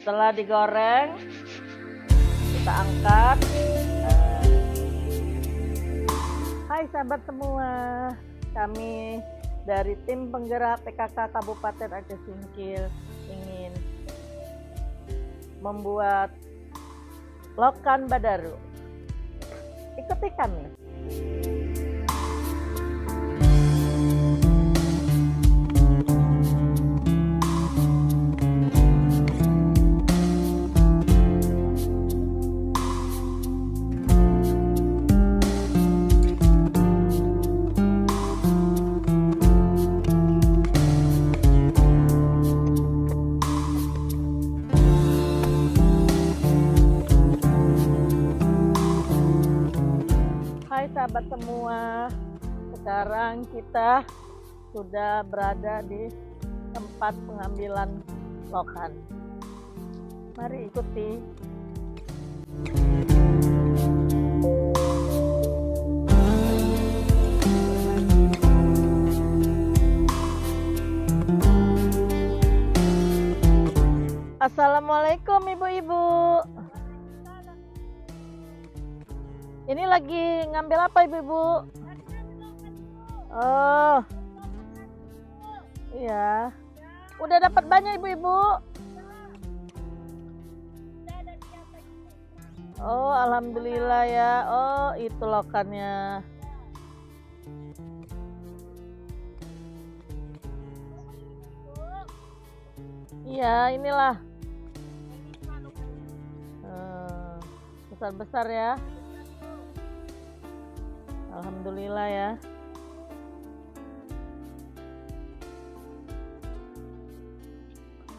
Setelah digoreng, kita angkat. Hai sahabat semua, kami dari tim penggerak PKK Kabupaten Aceh Singkil ingin membuat lokan badaru. Ikuti kami. Hai sahabat semua, sekarang kita sudah berada di tempat pengambilan lokan. Mari ikuti. Assalamualaikum ibu-ibu. Ini lagi ngambil apa ibu-ibu? Oh, iya. Udah dapat banyak ibu-ibu? Oh, alhamdulillah ya. Oh, itu lokannya. Iya, inilah. Besar-besar ya. Alhamdulillah ya.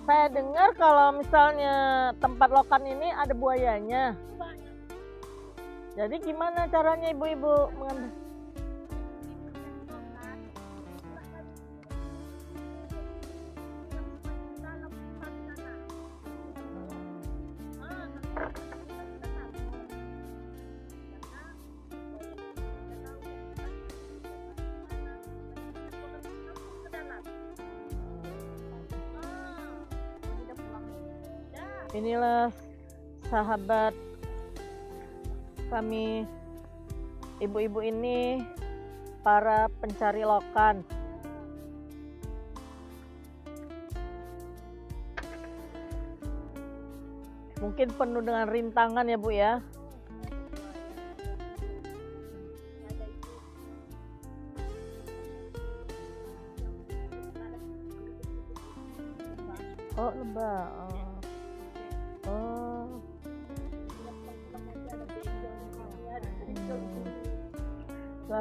Saya dengar kalau misalnya tempat lokan ini ada buayanya. Jadi gimana caranya ibu-ibu mengambil? Inilah sahabat kami, ibu-ibu ini para pencari lokan. Mungkin penuh dengan rintangan ya Bu ya. Oh lebah.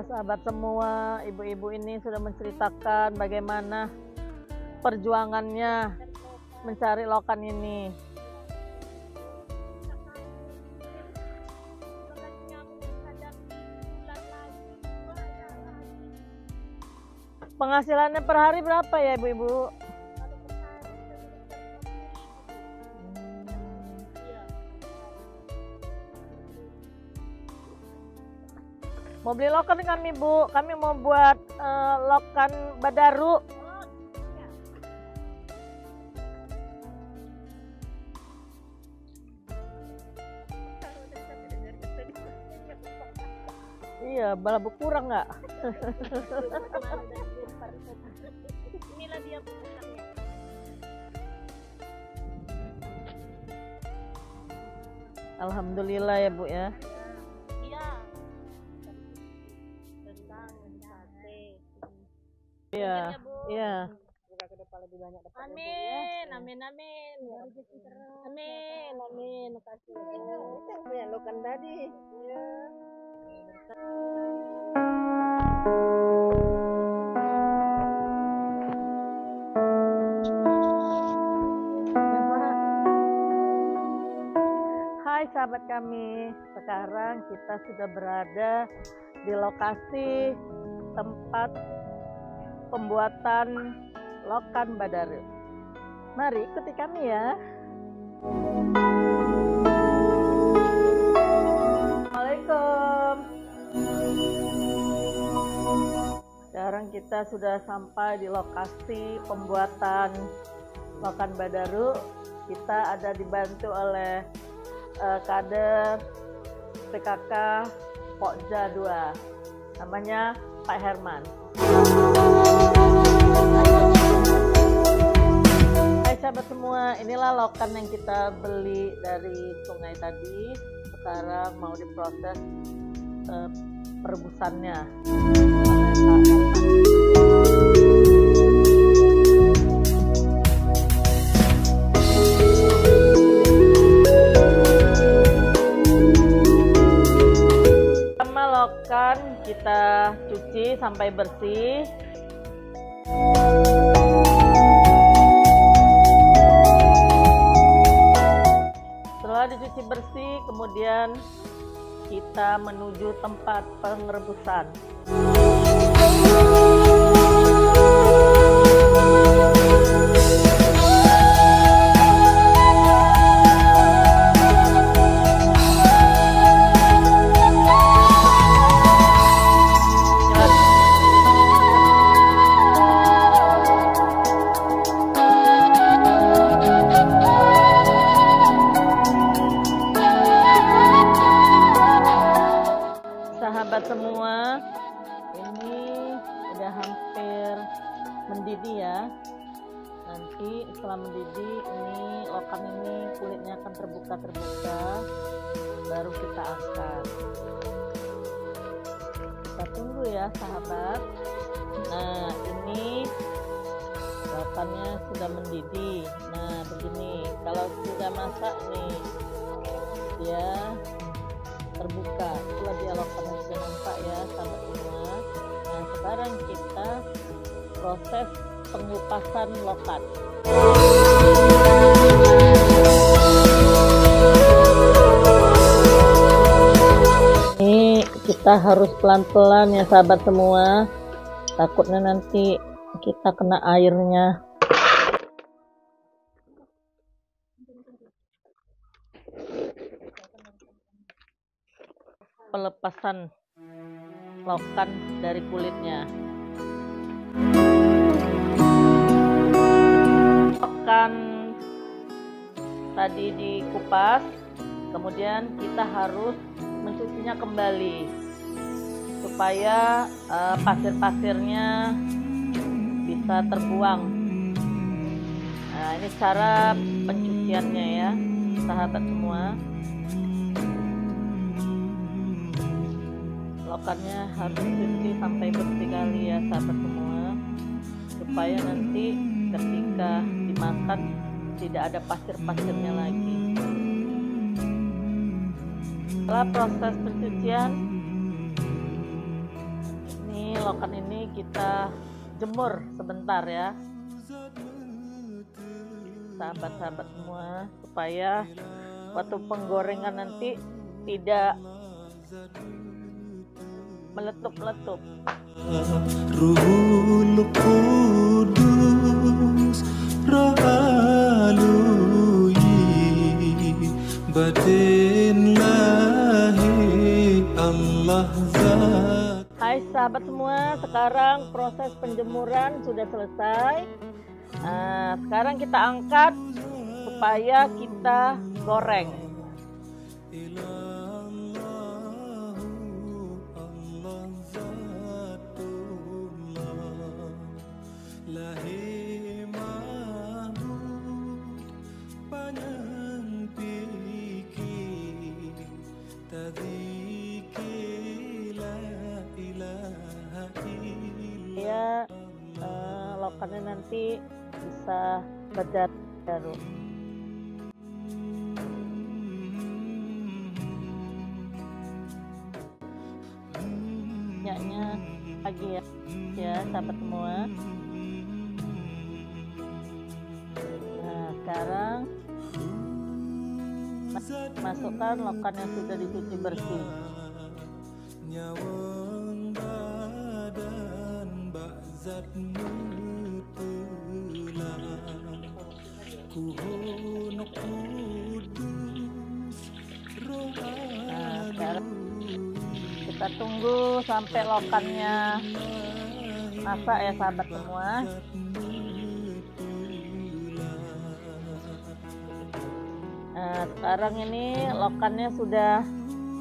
Sahabat semua, ibu-ibu ini sudah menceritakan bagaimana perjuangannya mencari lokan ini. Penghasilannya per hari berapa ya ibu-ibu? Mau beli lokan kami Bu, kami mau buat lokan badaru. Iya, balabu kurang nggak? Inilah dia pusatnya. Alhamdulillah ya Bu ya. Iya, iya. Amin, amin, amin. Amin, amin. Makasih. Ya, lokan tadi. Ya. Hai sahabat kami, sekarang kita sudah berada di lokasi tempat pembuatan lokan badaru. Mari ikuti kami ya. Assalamualaikum. Sekarang kita sudah sampai di lokasi pembuatan lokan badaru. kita ada dibantu oleh kader PKK Pokja 2, namanya Pak Herman. Hai sahabat semua, inilah lokan yang kita beli dari sungai tadi. Sekarang mau diproses perebusannya oleh Pak Herman. Lokan kita cuci sampai bersih. Setelah dicuci bersih, kemudian kita menuju tempat pengerebusan. Sahabat semua, ini udah hampir mendidih ya. Nanti setelah mendidih, ini lokan ini kulitnya akan terbuka, baru kita angkat. Kita tunggu ya sahabat. Nah, ini lokannya sudah mendidih. Nah, begini. Kalau sudah masak nih, dia terbuka, itulah dia lokannya sudah nampak ya sahabat semua. Nah, sekarang kita proses pengupasan lokan. Ini kita harus pelan-pelan ya sahabat semua, takutnya nanti kita kena airnya. Pelepasan lokan dari kulitnya. Lokan tadi dikupas, kemudian kita harus mencucinya kembali supaya pasir-pasirnya bisa terbuang. Nah, ini cara pencuciannya ya sahabat semua. Lokannya harus dicuci sampai bersih kali ya sahabat semua, supaya nanti ketika dimakan tidak ada pasir-pasirnya lagi. Setelah proses pencucian, ini lokan ini kita jemur sebentar ya sahabat-sahabat semua, supaya waktu penggorengan nanti tidak meletup-letup. Ruhul Qudus Ra'aluyi Batin lahi Allah zat. Hai sahabat semua, sekarang proses penjemuran sudah selesai. Nah, sekarang kita angkat supaya kita goreng. Ya, lokannya nanti bisa berdat baru. Minyaknya lagi ya sahabat semua. Nah, sekarang masukkan lokan yang sudah dicuci bersih. Nah, sekarang kita tunggu sampai lokannya masak ya sahabat semua. Nah, sekarang ini lokannya sudah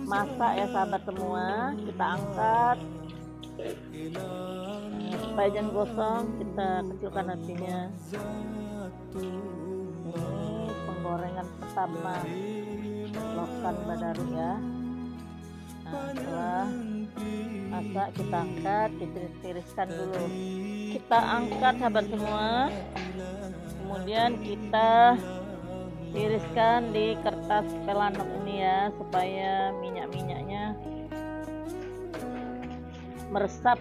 masak ya sahabat semua. Kita angkat. Nah, supaya jangan gosong, kita kecilkan apinya. Ini penggorengan pertama lokan Badaru ya. Nah, setelah masak kita angkat, ditiris-tiriskan dulu. Kita angkat sahabat semua. Kemudian kita tiriskan di kertas pelanok ini ya, supaya minyak-minyaknya meresap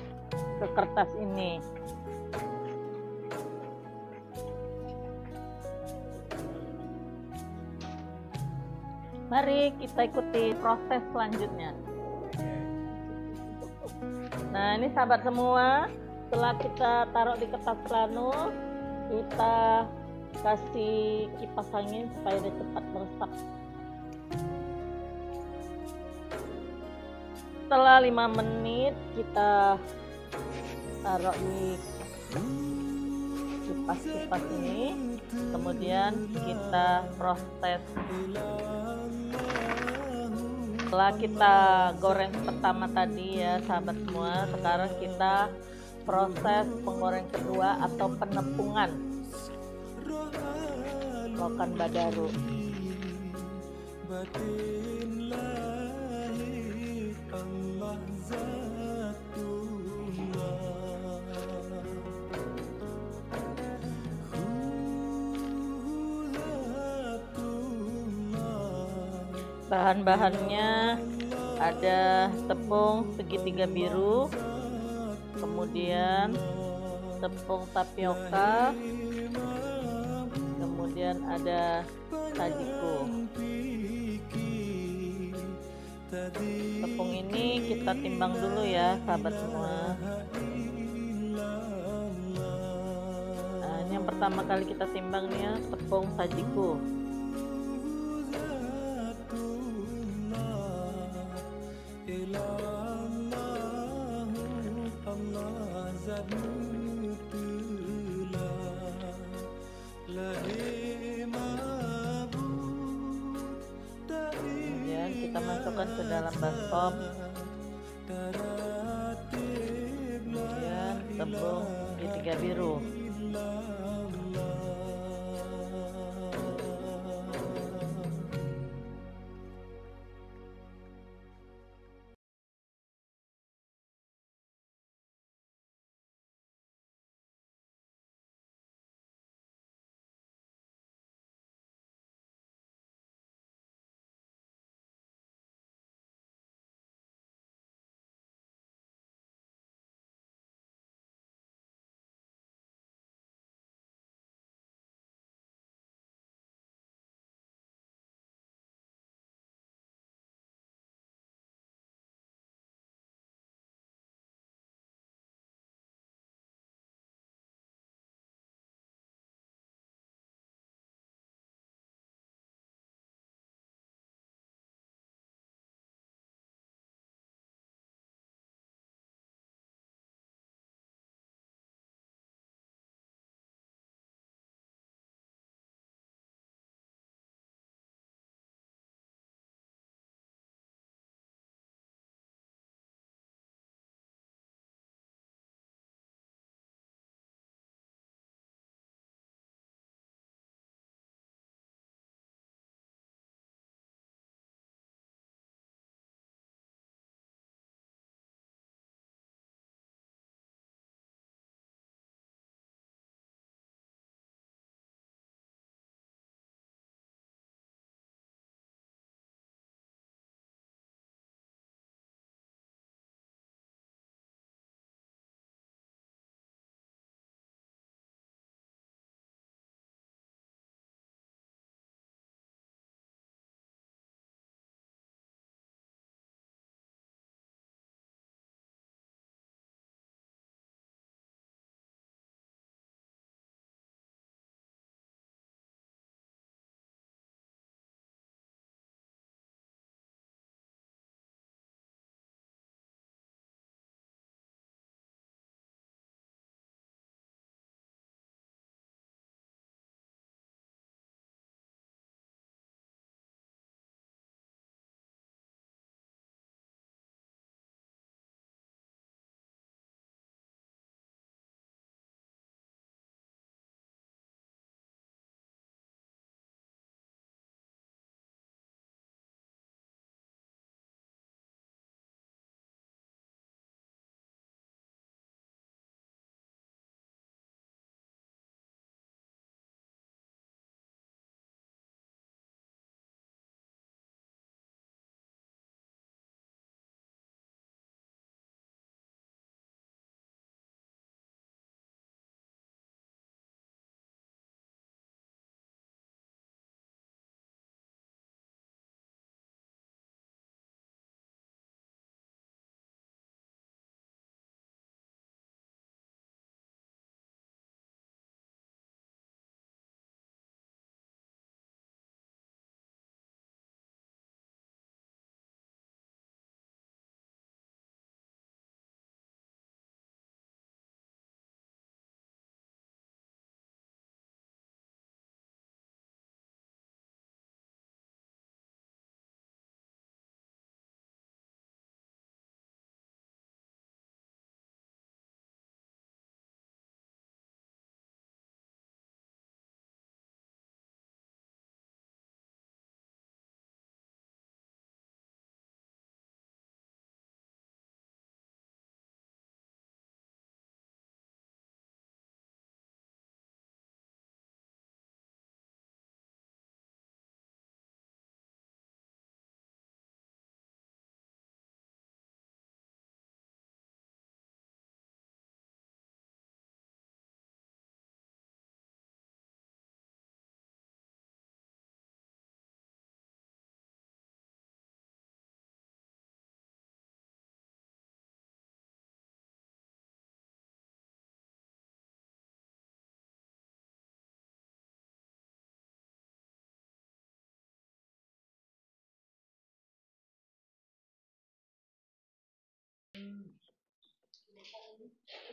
ke kertas ini. Mari kita ikuti proses selanjutnya. Nah, ini sahabat semua, setelah kita taruh di kertas pelanok, kita kasih kipas angin supaya dia cepat meresap. Setelah 5 menit kita taruh di kipas-kipas ini, kemudian kita proses. Setelah kita goreng pertama tadi ya sahabat semua, sekarang kita proses penggoreng kedua atau penepungan lokan Badaru. Bahan-bahannya ada tepung segitiga biru, kemudian tepung tapioka, kemudian ada sajiku. Tepung ini kita timbang dulu ya sahabat semua. Nah, ini yang pertama kali kita timbang nih ya, tepung sajiku. Kemudian kita masukkan ke dalam baskom. Kemudian tepung segitiga biru.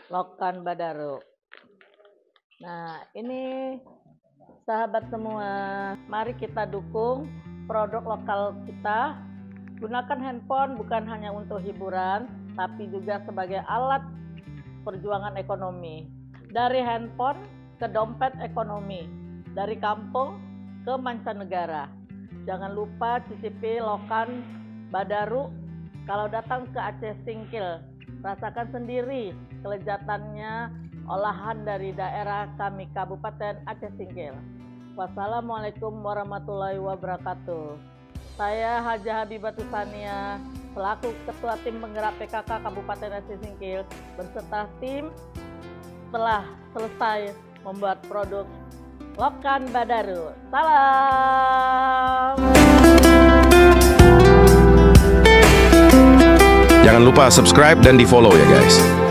Lokan Badaru. Nah, ini sahabat semua, mari kita dukung produk lokal kita. Gunakan handphone bukan hanya untuk hiburan, tapi juga sebagai alat perjuangan ekonomi. Dari handphone ke dompet ekonomi, dari kampung ke mancanegara. Jangan lupa cicipi Lokan Badaru kalau datang ke Aceh Singkil. Rasakan sendiri kelezatannya olahan dari daerah kami Kabupaten Aceh Singkil. Wassalamualaikum warahmatullahi wabarakatuh. Saya Haja Habibatus Sania selaku Ketua Tim Penggerak PKK Kabupaten Aceh Singkil berserta tim telah selesai membuat produk Lokan Badaru. Salam. Jangan lupa subscribe dan di follow ya guys.